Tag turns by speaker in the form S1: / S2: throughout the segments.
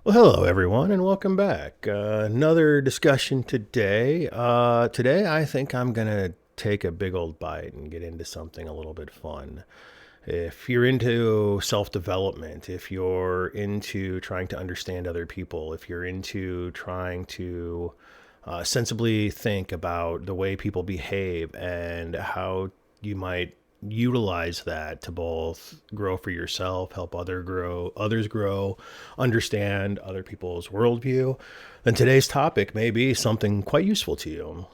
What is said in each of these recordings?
S1: Well, hello everyone, and welcome back. Another discussion today. Today, I think I'm gonna take a big old bite and get into something a little bit fun. If you're into self-development, if you're into trying to understand other people, if you're into trying to sensibly think about the way people behave and how you might utilize that to both grow for yourself, help others grow, understand other people's worldview, then today's topic may be something quite useful to you.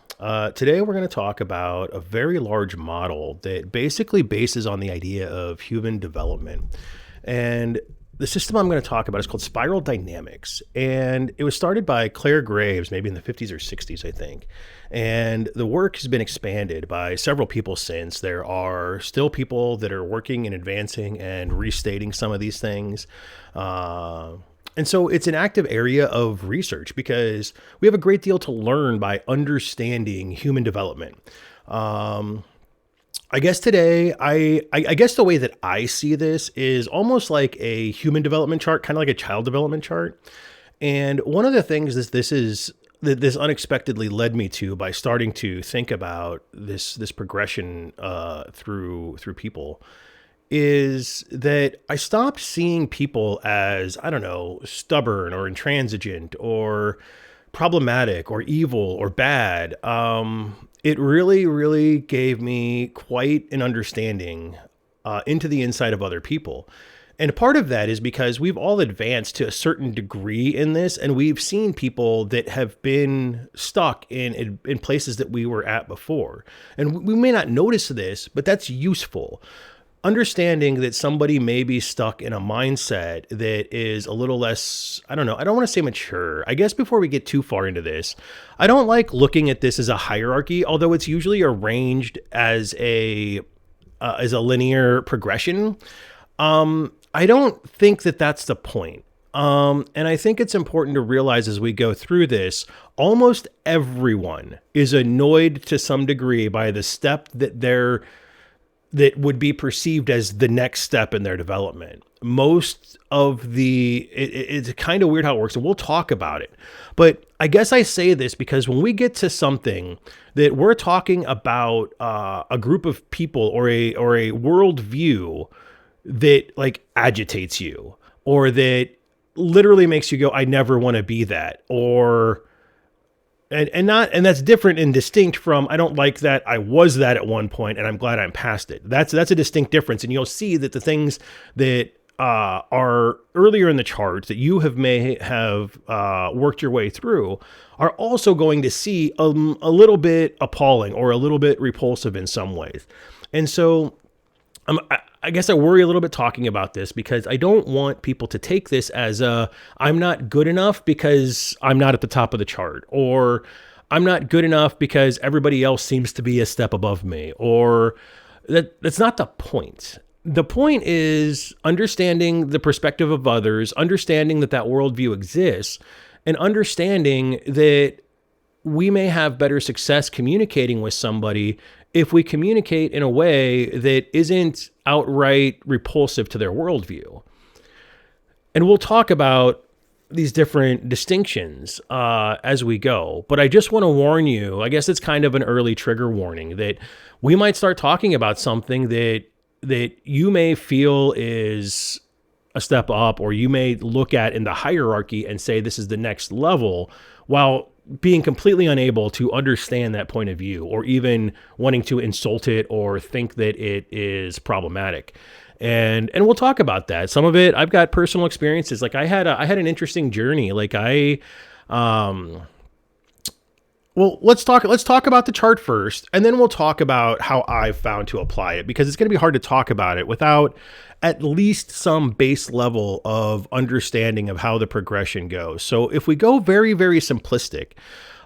S1: Today, we're going to talk about a very large model that basically bases on the idea of human development. And the system I'm going to talk about is called spiral dynamics. And it was started by Claire Graves, maybe in the 50s or 60s, I think. And the work has been expanded by several people since. There are still people that are working and advancing and restating some of these things. And so it's an active area of research because we have a great deal to learn by understanding human development. I guess today, I guess the way that I see this is almost like a human development chart, kind of like a child development chart. And one of the things that this unexpectedly led me to by starting to think about this progression through people is that I stopped seeing people as, I don't know, stubborn or intransigent or problematic or evil or bad. It really, really gave me quite an understanding into the inside of other people. And part of that is because we've all advanced to a certain degree in this, and we've seen people that have been stuck in places that we were at before. And we may not notice this, but that's useful. Understanding that somebody may be stuck in a mindset that is a little less, I don't know, I don't want to say mature. I guess before we get too far into this, I don't like looking at this as a hierarchy, although it's usually arranged as a linear progression. I don't think that that's the point. And I think it's important to realize as we go through this, almost everyone is annoyed to some degree by the step that would be perceived as the next step in their development. Most of it's kind of weird how it works, and we'll talk about it. But I guess I say this because when we get to something that we're talking about a group of people or a worldview that like agitates you, or that literally makes you go, I never want to be that, or and that's different and distinct from, I don't like that, I was that at one point and I'm glad I'm past it. That's a distinct difference. And you'll see that the things that are earlier in the chart that you may have worked your way through are also going to see a little bit appalling or a little bit repulsive in some ways. And so I guess I worry a little bit talking about this because I don't want people to take this as I'm not good enough because I'm not at the top of the chart, or I'm not good enough because everybody else seems to be a step above me, or that's not the point. The point is understanding the perspective of others, understanding that worldview exists, and understanding that we may have better success communicating with somebody if we communicate in a way that isn't outright repulsive to their worldview. And we'll talk about these different distinctions as we go. But I just want to warn you, I guess it's kind of an early trigger warning, that we might start talking about something that you may feel is a step up, or you may look at in the hierarchy and say this is the next level, while being completely unable to understand that point of view, or even wanting to insult it or think that it is problematic. And we'll talk about that. Some of it, I've got personal experiences. Like I had an interesting journey. Like well, let's talk about the chart first, and then we'll talk about how I've found to apply it, because it's going to be hard to talk about it without at least some base level of understanding of how the progression goes. So if we go very, very simplistic,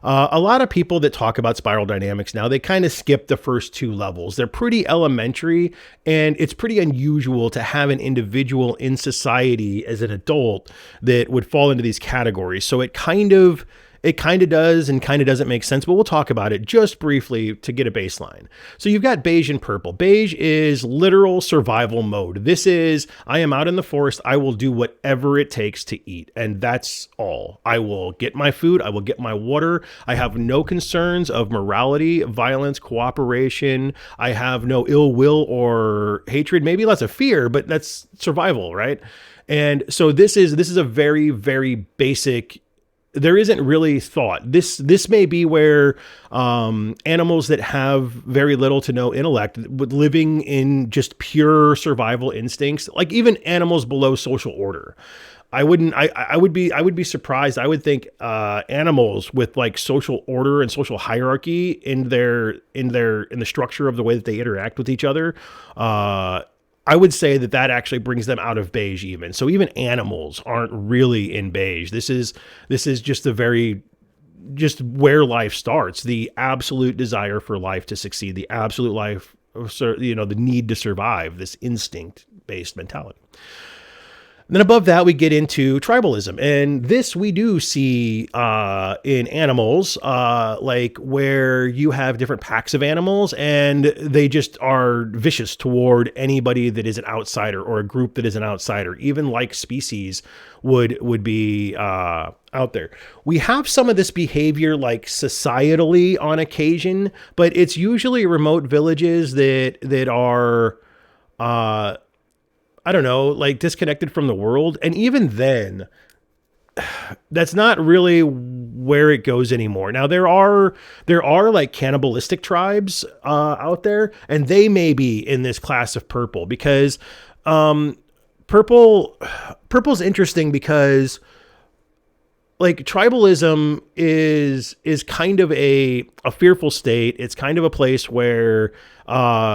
S1: a lot of people that talk about spiral dynamics now, they kind of skip the first two levels. They're pretty elementary, and it's pretty unusual to have an individual in society as an adult that would fall into these categories. So it kind of it kind of does and kind of doesn't make sense, but we'll talk about it just briefly to get a baseline. So you've got beige and purple. Beige is literal survival mode. This is, I am out in the forest. I will do whatever it takes to eat. And that's all. I will get my food. I will get my water. I have no concerns of morality, violence, cooperation. I have no ill will or hatred, maybe lots of fear, but that's survival, right? And so this is a very, very basic. There isn't really thought. This may be where animals that have very little to no intellect, living in just pure survival instincts, like even animals below social order. I would be surprised. I would think animals with like social order and social hierarchy in the structure of the way that they interact with each other. I would say that actually brings them out of beige even. So even animals aren't really in beige. This is just just where life starts. The absolute desire for life to succeed, the absolute life, the need to survive, this instinct based mentality. And then above that, we get into tribalism. And this we do see in animals, like where you have different packs of animals and they just are vicious toward anybody that is an outsider or a group that is an outsider, even like species would be out there. We have some of this behavior like societally on occasion, but it's usually remote villages that are I don't know, like disconnected from the world. And even then, that's not really where it goes anymore. Now there are like cannibalistic tribes out there, and they may be in this class of purple because purple's interesting because like tribalism is kind of a fearful state. It's kind of a place where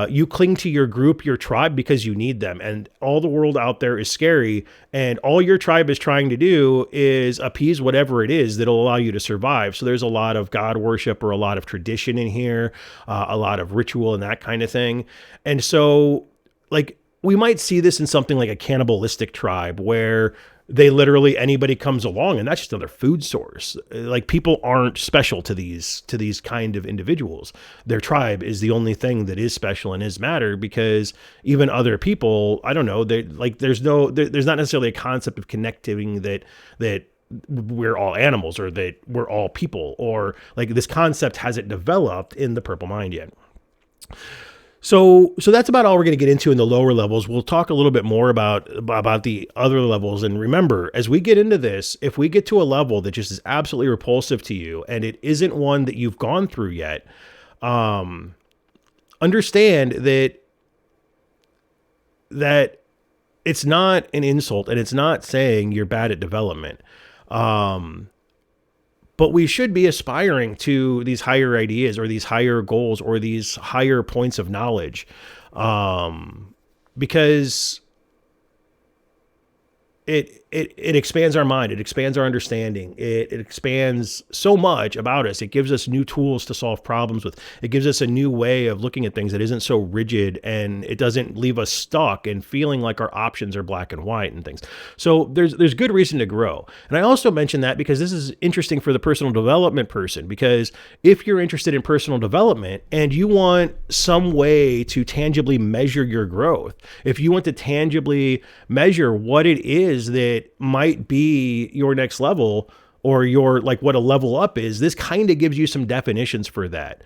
S1: you cling to your group, your tribe, because you need them. And all the world out there is scary. And all your tribe is trying to do is appease whatever it is that'll allow you to survive. So there's a lot of God worship or a lot of tradition in here, a lot of ritual and that kind of thing. And so like we might see this in something like a cannibalistic tribe where they literally, anybody comes along and that's just another food source. Like people aren't special to these kind of individuals. Their tribe is the only thing that is special and is matter, because even other people, I don't know, they like, there's not necessarily a concept of connecting that we're all animals or that we're all people, or like this concept hasn't developed in the purple mind yet. So that's about all we're going to get into in the lower levels. We'll talk a little bit more about the other levels. And remember, as we get into this, if we get to a level that just is absolutely repulsive to you and it isn't one that you've gone through yet, understand that it's not an insult and it's not saying you're bad at development. But we should be aspiring to these higher ideas or these higher goals or these higher points of knowledge, because it expands our mind. It expands our understanding. It expands so much about us. It gives us new tools to solve problems with. It gives us a new way of looking at things that isn't so rigid, and it doesn't leave us stuck and feeling like our options are black and white and things. So there's good reason to grow. And I also mention that because this is interesting for the personal development person, because if you're interested in personal development and you want some way to tangibly measure your growth, if you want to tangibly measure what it is that might be your next level or your, like what a level up is, this kind of gives you some definitions for that.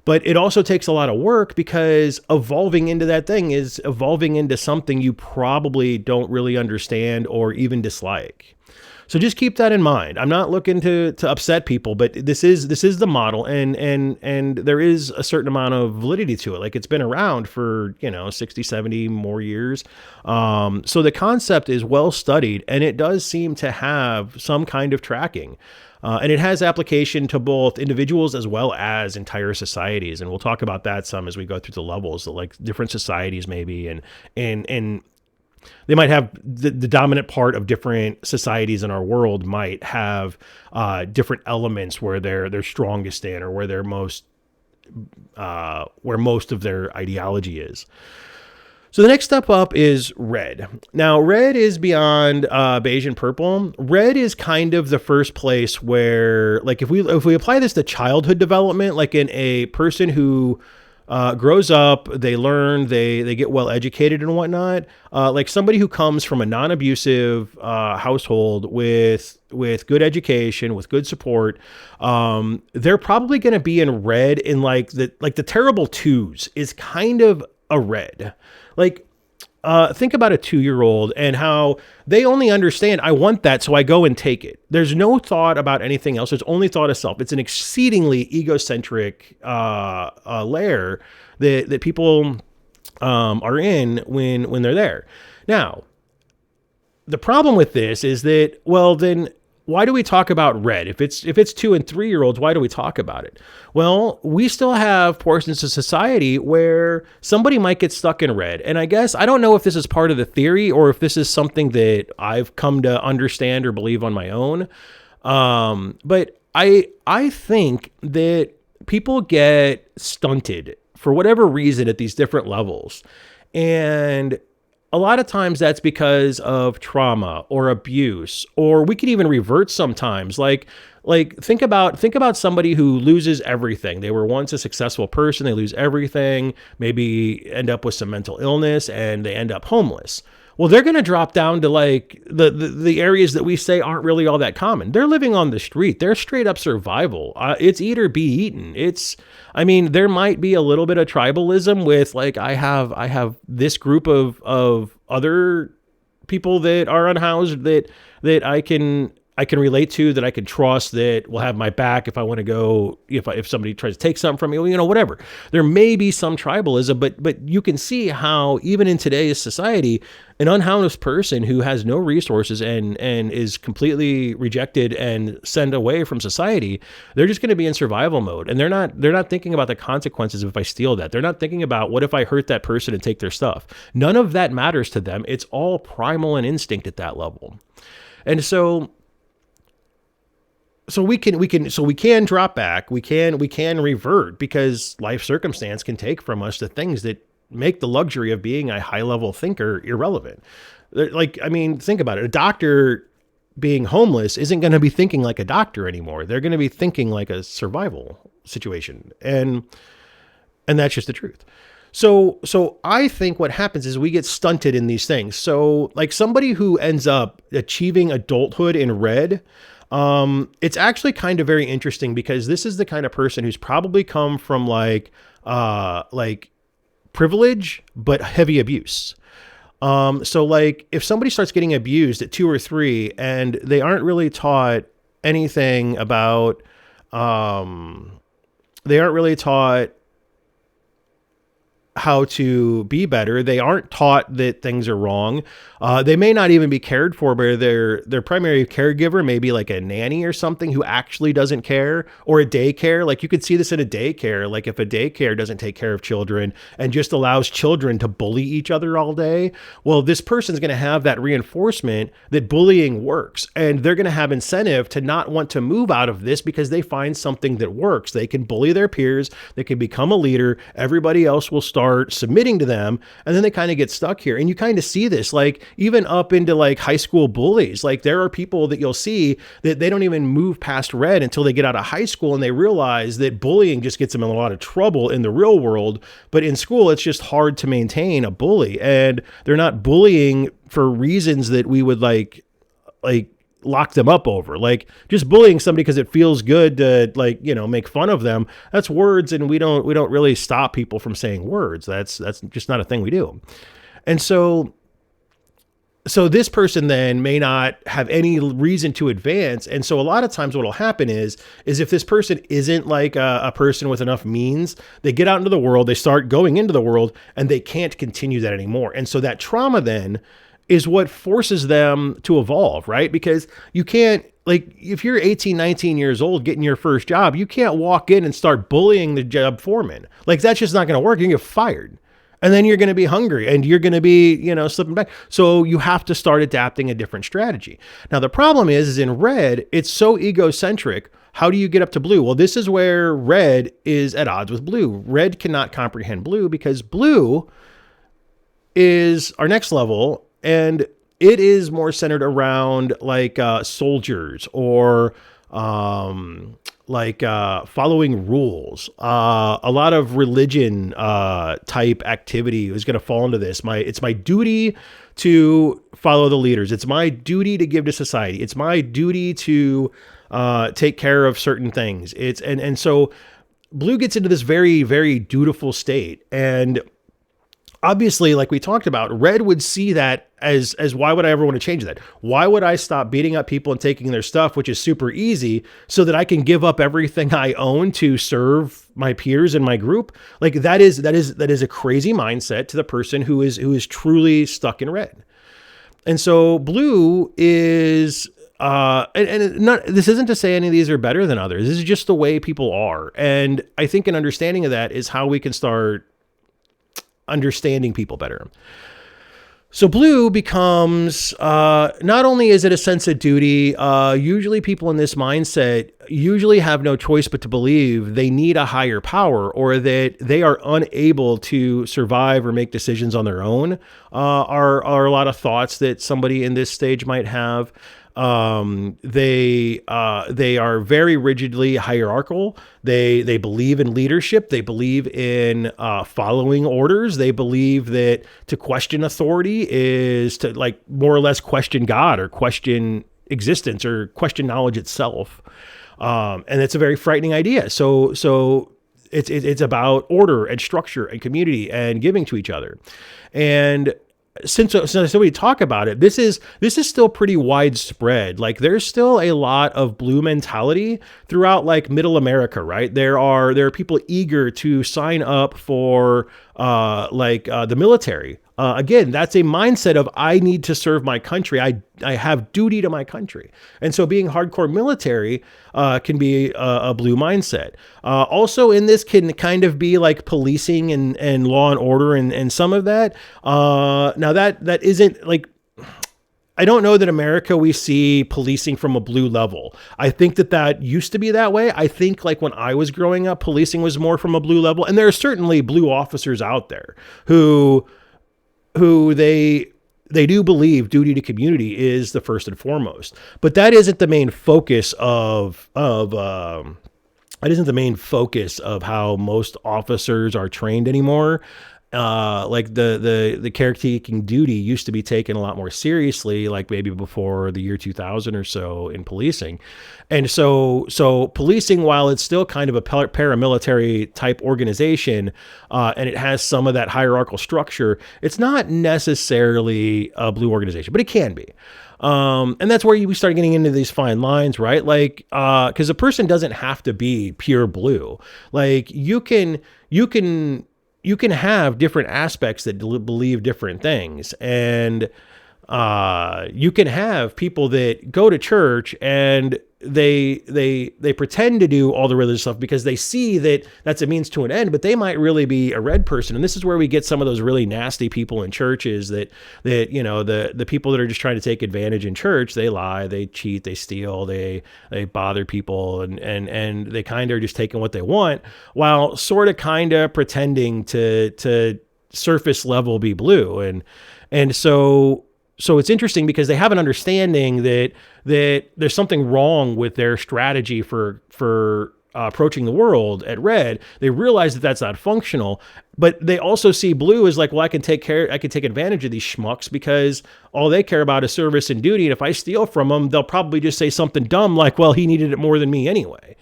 S1: But it also takes a lot of work, because evolving into that thing is evolving into something you probably don't really understand or even dislike. So just keep that in mind. I'm not looking to upset people, but this is the model, and there is a certain amount of validity to it. Like it's been around for 60, 70 more years. So the concept is well studied, and it does seem to have some kind of tracking. And it has application to both individuals as well as entire societies. And we'll talk about that some as we go through the levels, like different societies maybe, and they might have the dominant part of different societies in our world might have different elements where they're strongest in, or where they're most of their ideology is. So the next step up is red. Now, red is beyond beige and purple. Red is kind of the first place where, like, if we apply this to childhood development, like in a person who grows up, they learn, they get well educated and whatnot. Like somebody who comes from a non-abusive household with good education, with good support, they're probably going to be in red. In like the terrible twos is kind of a red. Like, think about a 2-year-old and how they only understand, I want that, so I go and take it. There's no thought about anything else. There's only thought of self. It's an exceedingly egocentric layer that people are in when they're there. Now, the problem with this is that, well, then why do we talk about red? If it's 2 and 3-year-olds, why do we talk about it? Well, we still have portions of society where somebody might get stuck in red. And I guess, I don't know if this is part of the theory or if this is something that I've come to understand or believe on my own. But I think that people get stunted for whatever reason at these different levels. And a lot of times that's because of trauma or abuse, or we can even revert sometimes. Like think about somebody who loses everything. They were once a successful person. They lose everything, maybe end up with some mental illness, and they end up homeless. Well, they're going to drop down to like the areas that we say aren't really all that common. They're living on the street. They're straight up survival. It's eat or be eaten. There might be a little bit of tribalism with like, I have this group of other people that are unhoused that I can relate to, that I can trust, that will have my back if I want to go, if somebody tries to take something from me, whatever. There may be some tribalism, but you can see how even in today's society, an unhoused person who has no resources and is completely rejected and sent away from society, they're just going to be in survival mode. And they're not thinking about the consequences if I steal that. They're not thinking about what if I hurt that person and take their stuff. None of that matters to them. It's all primal and instinct at that level. And so we can drop back, we can revert, because life circumstance can take from us the things that make the luxury of being a high level thinker irrelevant. Like, I mean, think about it. A doctor being homeless isn't going to be thinking like a doctor anymore. They're going to be thinking like a survival situation. And that's just the truth. So I think what happens is we get stunted in these things. So like somebody who ends up achieving adulthood in red, it's actually kind of very interesting, because this is the kind of person who's probably come from like privilege, but heavy abuse. So like if somebody starts getting abused at 2 or 3 and they aren't really taught anything about, how to be better. They aren't taught that things are wrong. They may not even be cared for by their primary caregiver, maybe like a nanny or something who actually doesn't care, or a daycare. Like you could see this in a daycare. Like if a daycare doesn't take care of children and just allows children to bully each other all day, well, this person's going to have that reinforcement that bullying works, and they're going to have incentive to not want to move out of this because they find something that works. They can bully their peers. They can become a leader. Everybody else will start submitting to them, and then they kind of get stuck here. And you kind of see this like even up into like high school bullies. Like there are people that you'll see that they don't even move past red until they get out of high school, and they realize that bullying just gets them in a lot of trouble in the real world, but in school it's just hard to maintain a bully, and they're not bullying for reasons that we would like lock them up over. Like just bullying somebody because it feels good to make fun of them. That's words, and we don't really stop people from saying words. That's just not a thing we do. And so this person then may not have any reason to advance. And so a lot of times what will happen is if this person isn't like a person with enough means, they get out into the world, they start going into the world, and they can't continue that anymore. And so that trauma then is what forces them to evolve, right? Because you can't, like, if you're 18, 19 years old getting your first job, you can't walk in and start bullying the job foreman. Like, that's just not going to work. You're going to get fired. And then you're going to be hungry and you're going to be, slipping back. So you have to start adapting a different strategy. Now, the problem is in red, it's so egocentric. How do you get up to blue? Well, this is where red is at odds with blue. Red cannot comprehend blue because blue is our next level, and it is more centered around like soldiers or following rules. A lot of religion type activity is going to fall into this. It's my duty to follow the leaders. It's my duty to give to society. It's my duty to take care of certain things. And so blue gets into this very, very dutiful state. And obviously, like we talked about, red would see that as why would I ever want to change that? Why would I stop beating up people and taking their stuff, which is super easy, so that I can give up everything I own to serve my peers in my group? Like that is a crazy mindset to the person who is truly stuck in red. And so blue is this isn't to say any of these are better than others. This is just the way people are. And I think an understanding of that is how we can start understanding people better. So blue becomes, not only is it a sense of duty, usually people in this mindset usually have no choice but to believe they need a higher power, or that they are unable to survive or make decisions on their own, are a lot of thoughts that somebody in this stage might have. They are very rigidly hierarchical. They believe in leadership. They believe in following orders. They believe that to question authority is to like more or less question God or question existence or question knowledge itself. And it's a very frightening idea. So it's about order and structure and community and giving to each other. And since we talk about it, this is still pretty widespread. Like there's still a lot of blue mentality throughout like middle America, right? There are people eager to sign up for the military. Again, that's a mindset of I need to serve my country. I have duty to my country. And so being hardcore military can be a blue mindset. Also in this can kind of be like policing and law and order and some of that. Now that isn't like, I don't know that America we see policing from a blue level. I think that used to be that way. I think like when I was growing up, policing was more from a blue level. And there are certainly blue officers out there who they do believe duty to community is the first and foremost, but that isn't the main focus of how most officers are trained anymore. Like the caretaking duty used to be taken a lot more seriously, like maybe before the year 2000 or so in policing. And so policing, while it's still kind of a paramilitary type organization, and it has some of that hierarchical structure, it's not necessarily a blue organization, but it can be. And that's where we start getting into these fine lines, right? Like, cause a person doesn't have to be pure blue. Like you can have different aspects that believe different things. And you can have people that go to church and they pretend to do all the religious stuff because they see that that's a means to an end, but they might really be a red person. And this is where we get some of those really nasty people in churches that the people that are just trying to take advantage in church, they lie, they cheat, they steal, they bother people, and they kind of are just taking what they want while sort of kind of pretending to surface level be blue. And so it's interesting because they have an understanding that there's something wrong with their strategy for approaching the world at red. They realize that that's not functional, but they also see blue as like, well, I can take advantage of these schmucks because all they care about is service and duty. And if I steal from them, they'll probably just say something dumb like, well, he needed it more than me anyway.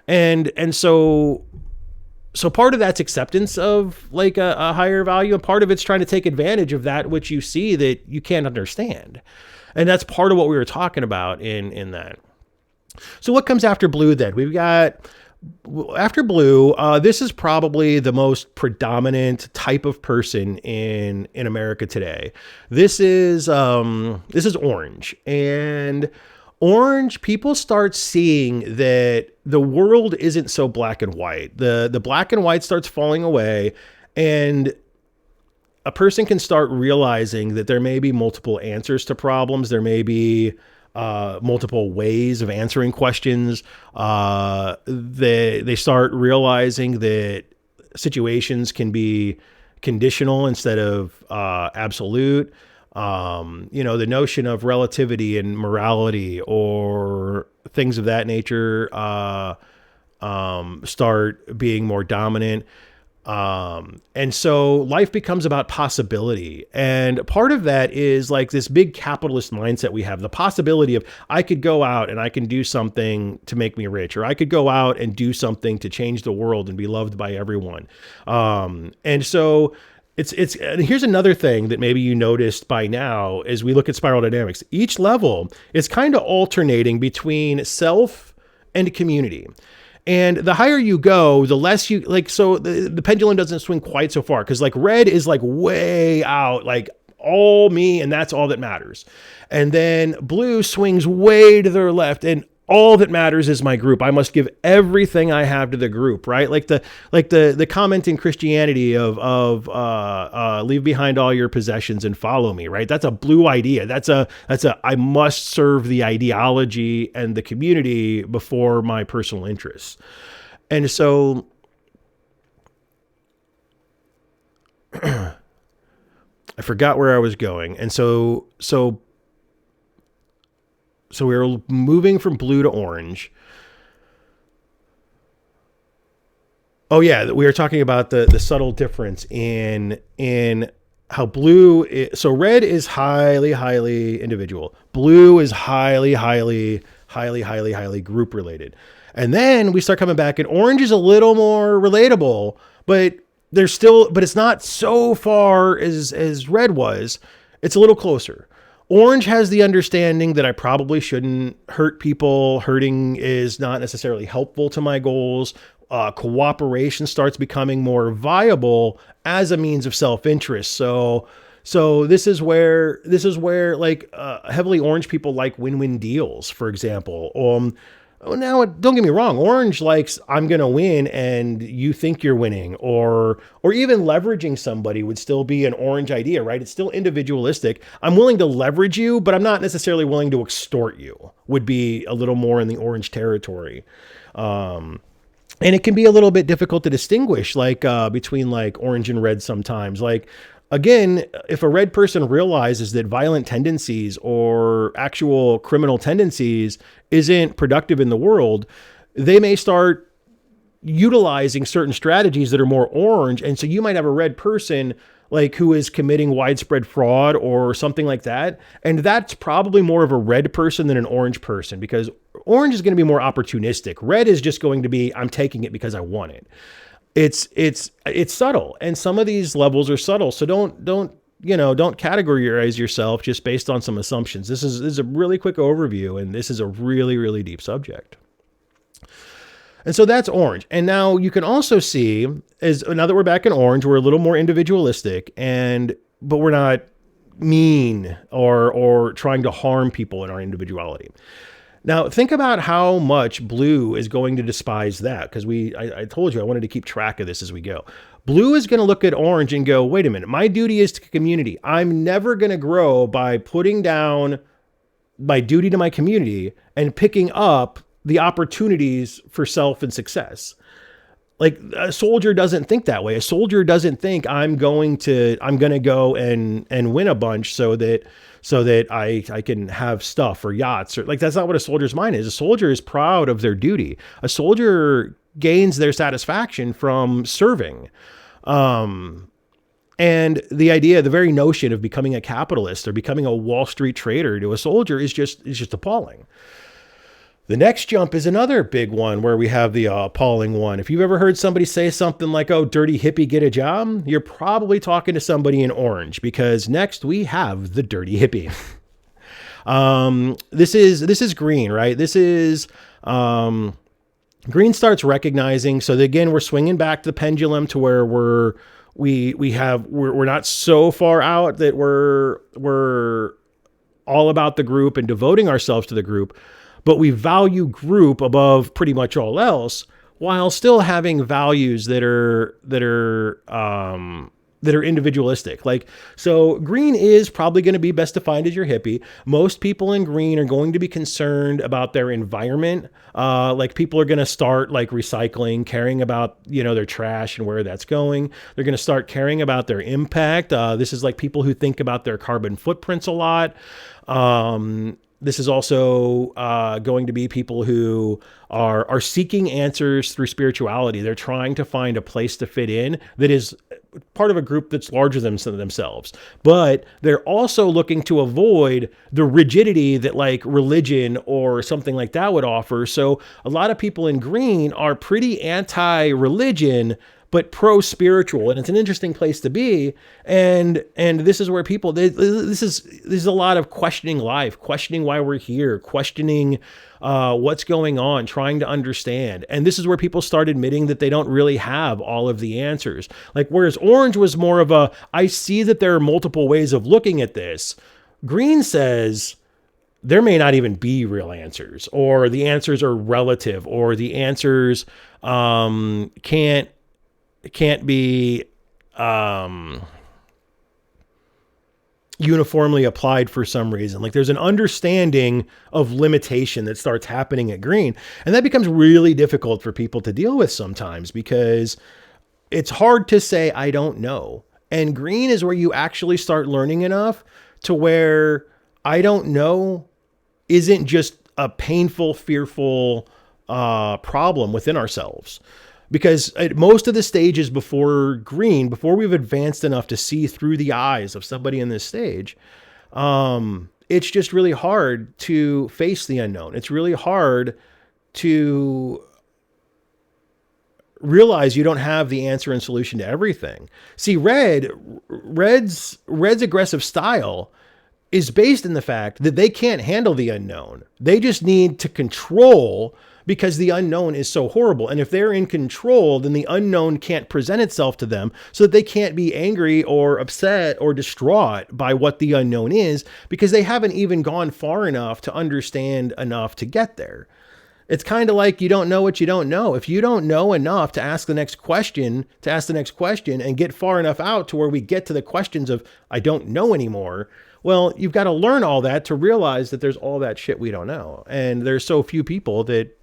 S1: And so part of that's acceptance of like a higher value, and part of it's trying to take advantage of that which you see that you can't understand. And that's part of what we were talking about in that. So what comes after blue then? We've got after blue, this is probably the most predominant type of person in America today. This is orange. And orange, people start seeing that the world isn't so black and white. The black and white starts falling away, and a person can start realizing that there may be multiple answers to problems. There may be multiple ways of answering questions. They start realizing that situations can be conditional instead of absolute. The notion of relativity and morality or things of that nature start being more dominant. And so life becomes about possibility. And part of that is like this big capitalist mindset we have, the possibility of I could go out and I can do something to make me rich, or I could go out and do something to change the world and be loved by everyone. And so and here's another thing that maybe you noticed by now as we look at spiral dynamics. Each level is kind of alternating between self and community. And the higher you go, the less you like. So the pendulum doesn't swing quite so far, because like red is like way out, like all me, and that's all that matters. And then blue swings way to their left, and all that matters is my group. I must give everything I have to the group, right? Like the comment in Christianity of leave behind all your possessions and follow me, right? That's a blue idea. That's a I must serve the ideology and the community before my personal interests. And so I forgot where I was going. And so we were moving from blue to orange. Oh yeah, we were talking about the subtle difference in how blue is, so red is highly individual. Blue is highly group related. And then we start coming back, and orange is a little more relatable, but it's not so far as red was. It's a little closer. Orange has the understanding that I probably shouldn't hurt people. Hurting is not necessarily helpful to my goals. Cooperation starts becoming more viable as a means of self-interest. So this is where like heavily orange people like win-win deals, for example. Now, don't get me wrong. Orange likes I'm going to win and you think you're winning, or even leveraging somebody would still be an orange idea, right? It's still individualistic. I'm willing to leverage you, but I'm not necessarily willing to extort you, would be a little more in the orange territory. And it can be a little bit difficult to distinguish between like orange and red sometimes. Like, again, if a red person realizes that violent tendencies or actual criminal tendencies isn't productive in the world, they may start utilizing certain strategies that are more orange. And so you might have a red person like who is committing widespread fraud or something like that. And that's probably more of a red person than an orange person, because orange is going to be more opportunistic. Red is just going to be, I'm taking it because I want it. It's subtle, and some of these levels are subtle. So don't categorize yourself just based on some assumptions. This is a really quick overview, and this is a really, really deep subject. And so that's orange. And now you can also see, now that we're back in orange, we're a little more individualistic, but we're not mean or trying to harm people in our individuality. Now, think about how much blue is going to despise that, because I told you I wanted to keep track of this as we go. Blue is going to look at orange and go, wait a minute, my duty is to community. I'm never going to grow by putting down my duty to my community and picking up the opportunities for self and success. Like, a soldier doesn't think that way. A soldier doesn't think I'm going to go and win a bunch so that I can have stuff or yachts, or like, that's not what a soldier's mind is. A soldier is proud of their duty. A soldier gains their satisfaction from serving. And the very notion of becoming a capitalist or becoming a Wall Street trader to a soldier is just appalling. The next jump is another big one where we have the appalling one. If you've ever heard somebody say something like, oh, dirty hippie, get a job, you're probably talking to somebody in orange, because next we have the dirty hippie. This is green, right? This is, green starts recognizing. So again, we're swinging back to the pendulum to where we're not so far out that we're all about the group and devoting ourselves to the group, but we value group above pretty much all else, while still having values that are that are individualistic. Like, so green is probably going to be best defined as your hippie. Most people in green are going to be concerned about their environment. Like people are going to start like recycling, caring about, their trash and where that's going. They're going to start caring about their impact. This is like people who think about their carbon footprints a lot. This is also going to be people who are seeking answers through spirituality. They're trying to find a place to fit in that is part of a group that's larger than themselves. But they're also looking to avoid the rigidity that like religion or something like that would offer. So a lot of people in green are pretty anti-religion, but pro-spiritual, and it's an interesting place to be. And this is where people, this is a lot of questioning life, questioning why we're here, questioning what's going on, trying to understand. And this is where people start admitting that they don't really have all of the answers. Like, whereas orange was more of a, I see that there are multiple ways of looking at this. Green says, there may not even be real answers, or the answers are relative, or the answers can't be uniformly applied for some reason. Like there's an understanding of limitation that starts happening at green. And that becomes really difficult for people to deal with sometimes, because it's hard to say, I don't know. And green is where you actually start learning enough to where I don't know isn't just a painful, fearful problem within ourselves. Because at most of the stages before green, before we've advanced enough to see through the eyes of somebody in this stage, it's just really hard to face the unknown. It's really hard to realize you don't have the answer and solution to everything. See, Red's aggressive style is based in the fact that they can't handle the unknown. They just need to control, because the unknown is so horrible. And if they're in control, then the unknown can't present itself to them, so that they can't be angry or upset or distraught by what the unknown is, because they haven't even gone far enough to understand enough to get there. It's kind of like you don't know what you don't know. If you don't know enough to ask the next question, and get far enough out to where we get to the questions of, I don't know anymore. Well, you've got to learn all that to realize that there's all that shit we don't know. And there's so few people that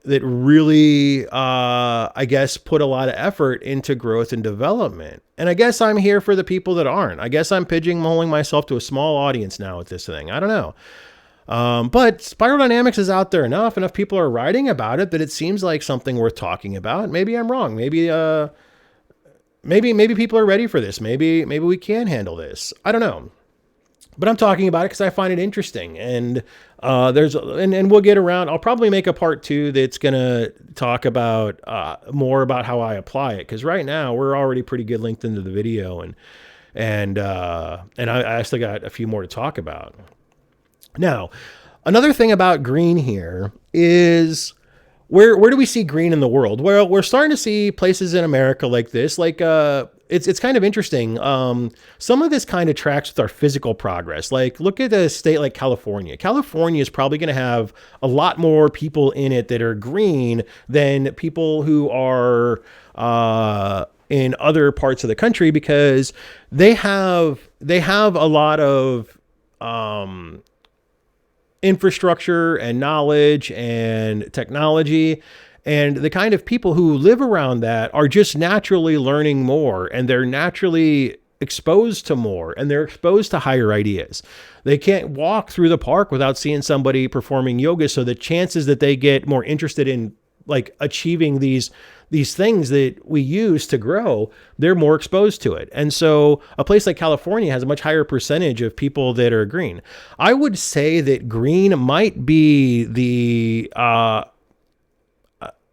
S1: really, I guess, put a lot of effort into growth and development. And I guess I'm here for the people that aren't. I guess I'm pigeonholing myself to a small audience now with this thing. I don't know. But spiral dynamics is out there enough people are writing about it that it seems like something worth talking about. Maybe I'm wrong. Maybe people are ready for this. Maybe we can handle this. I don't know. But I'm talking about it because I find it interesting, and and we'll get around. I'll probably make a part 2 that's going to talk about more about how I apply it, because right now we're already pretty good length into the video, and I still got a few more to talk about. Now, another thing about green here is, where do we see green in the world? Well, we're starting to see places in America like this, like it's kind of interesting. Some of this kind of tracks with our physical progress. Like, look at a state like California. California is probably going to have a lot more people in it that are green than people who are in other parts of the country, because they have a lot of infrastructure and knowledge and technology. And the kind of people who live around that are just naturally learning more, and they're naturally exposed to more, and they're exposed to higher ideas. They can't walk through the park without seeing somebody performing yoga. So the chances that they get more interested in like achieving these things that we use to grow, they're more exposed to it. And so a place like California has a much higher percentage of people that are green. I would say that green might be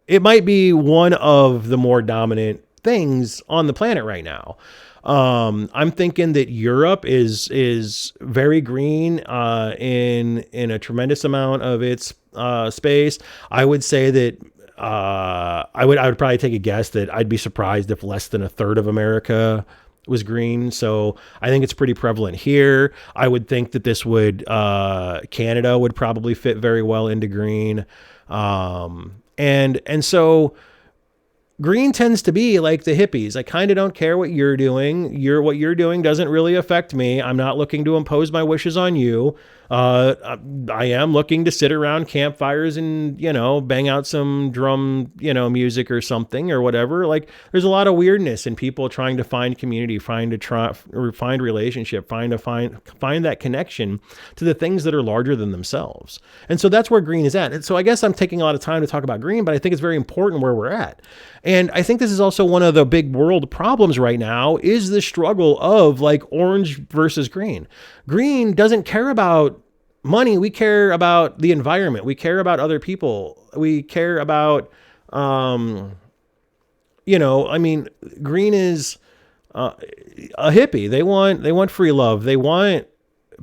S1: it might be one of the more dominant things on the planet right now. I'm thinking that Europe is very green in a tremendous amount of its space. I would say that I would probably take a guess that I'd be surprised if less than a third of America was green. So I think it's pretty prevalent here. I would think that this would Canada would probably fit very well into green. And so Green tends to be like the hippies. I kind of don't care what you're doing. What you're doing doesn't really affect me. I'm not looking to impose my wishes on you. I am looking to sit around campfires and, bang out some drum, music or something or whatever. Like, there's a lot of weirdness in people trying to find community, find relationship, find that connection to the things that are larger than themselves. And so that's where green is at. And so I guess I'm taking a lot of time to talk about green, but I think it's very important where we're at. And I think this is also one of the big world problems right now is the struggle of like orange versus green. Green doesn't care about money. We care about the environment. We care about other people. We care about, green is a hippie. They want free love. They want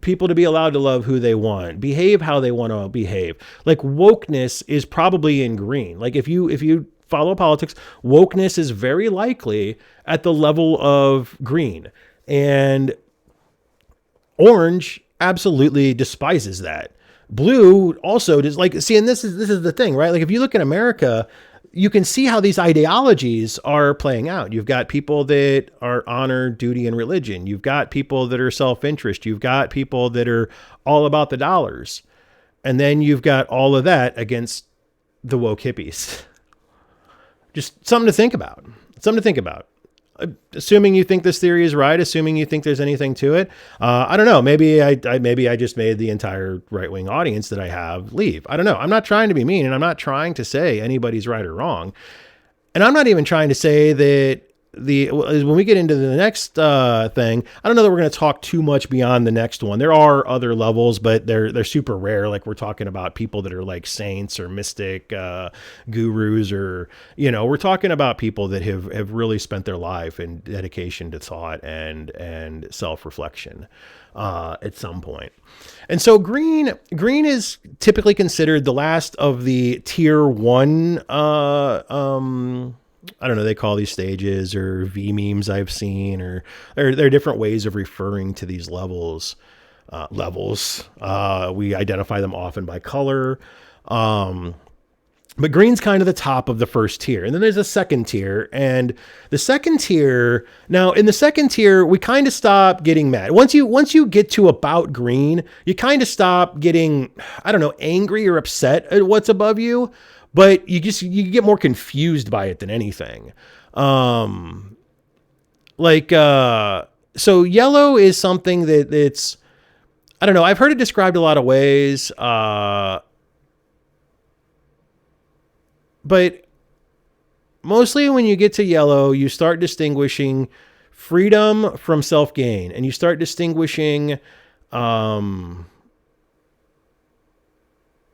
S1: people to be allowed to love who they want, behave how they want to behave. Like wokeness is probably in green. Like if you follow politics, wokeness is very likely at the level of green, and orange absolutely despises that. Blue also does. Like, see, and this is the thing, right? Like if you look at America, you can see how these ideologies are playing out. You've got people that are honor, duty, and religion. You've got people that are self-interest. You've got people that are all about the dollars. And then you've got all of that against the woke hippies. Just something to think about. Assuming you think this theory is right, assuming you think there's anything to it. I don't know. Maybe I just made the entire right-wing audience that I have leave. I don't know. I'm not trying to be mean, and I'm not trying to say anybody's right or wrong. And I'm not even trying to say that when we get into the next thing, I don't know that we're going to talk too much beyond the next one. There are other levels, but they're super rare. Like we're talking about people that are like saints or mystic gurus, or we're talking about people that have really spent their life in dedication to thought and self-reflection at some point. And so green is typically considered the last of the tier 1 I don't know, they call these stages or V memes I've seen, or there are different ways of referring to these levels. We identify them often by color. But green's kind of the top of the first tier. And then there's a second tier. And the second tier, now in the second tier, we kind of stop getting mad. Once you get to about green, you kind of stop getting, I don't know, angry or upset at what's above you. But you get more confused by it than anything. So yellow is something that's, I don't know, I've heard it described a lot of ways. But mostly when you get to yellow, you start distinguishing freedom from self-gain, and you start distinguishing,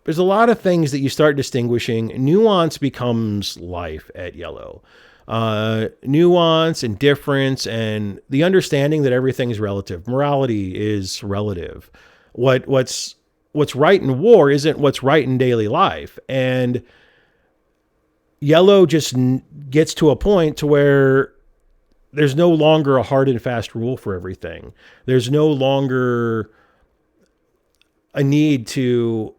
S1: there's a lot of things that you start distinguishing. Nuance becomes life at yellow. Nuance and difference and the understanding that everything's relative. Morality is relative. What's right in war isn't what's right in daily life. And yellow just gets to a point to where there's no longer a hard and fast rule for everything. There's no longer a need to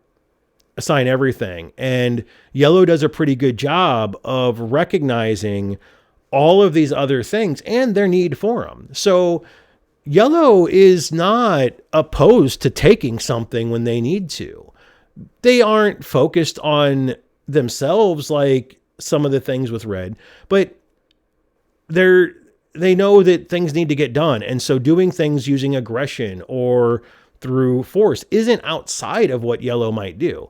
S1: assign everything. And yellow does a pretty good job of recognizing all of these other things and their need for them. So yellow is not opposed to taking something when they need to. They aren't focused on themselves like some of the things with red, but they know that things need to get done. And so doing things using aggression or through force isn't outside of what yellow might do.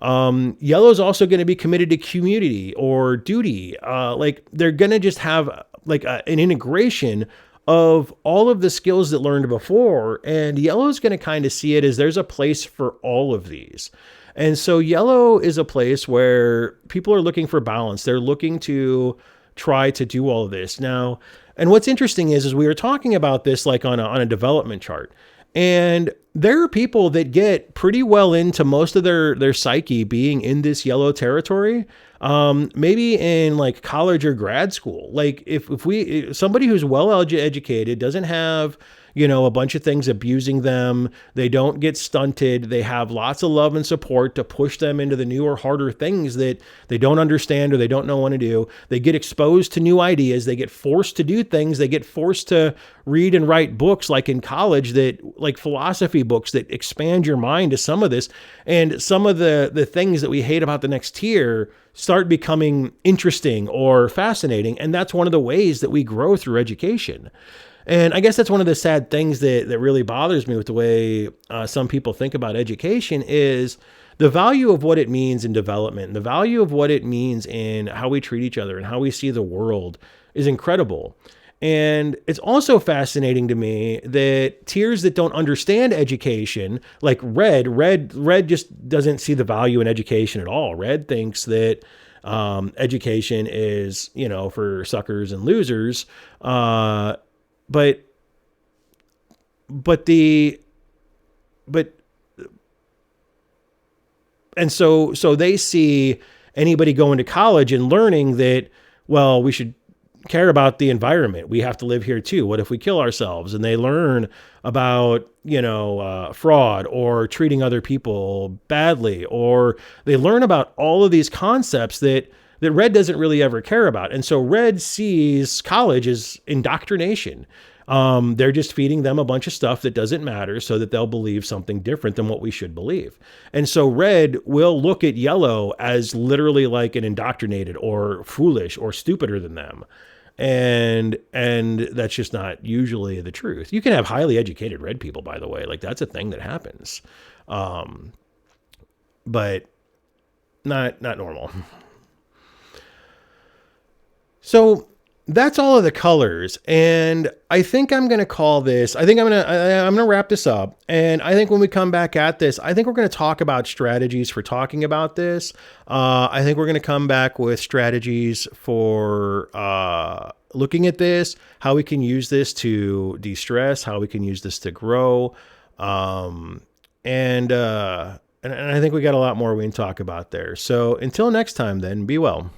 S1: Yellow is also going to be committed to community or duty. Like they're going to just have like an integration of all of the skills that learned before. And yellow is going to kind of see it as there's a place for all of these. And so yellow is a place where people are looking for balance. They're looking to try to do all of this now. And what's interesting is we were talking about this like on a development chart. And there are people that get pretty well into most of their psyche being in this yellow territory, maybe in like college or grad school. Like if somebody who's well educated doesn't have, a bunch of things abusing them. They don't get stunted. They have lots of love and support to push them into the newer, harder things that they don't understand or they don't know what to do. They get exposed to new ideas. They get forced to do things. They get forced to read and write books like in college, that like philosophy books that expand your mind to some of this. And some of the things that we hate about the next tier start becoming interesting or fascinating. And that's one of the ways that we grow through education. And I guess that's one of the sad things that really bothers me with the way some people think about education is the value of what it means in development, and the value of what it means in how we treat each other and how we see the world is incredible. And it's also fascinating to me that tiers that don't understand education, like red just doesn't see the value in education at all. Red thinks that education is, for suckers and losers. But so they see anybody going to college and learning that, well, we should care about the environment. We have to live here too. What if we kill ourselves? And they learn about, fraud or treating other people badly, or they learn about all of these concepts that Red doesn't really ever care about. And so Red sees college as indoctrination. They're just feeding them a bunch of stuff that doesn't matter so that they'll believe something different than what we should believe. And so Red will look at Yellow as literally like an indoctrinated or foolish or stupider than them. And that's just not usually the truth. You can have highly educated red people, by the way, like that's a thing that happens. But not normal. So that's all of the colors. And I think I'm going to call this, I'm going to wrap this up. And I think when we come back at this, I think we're going to talk about strategies for talking about this. I think we're going to come back with strategies for, looking at this, how we can use this to de-stress, how we can use this to grow. And I think we got a lot more we can talk about there. So until next time then, be well.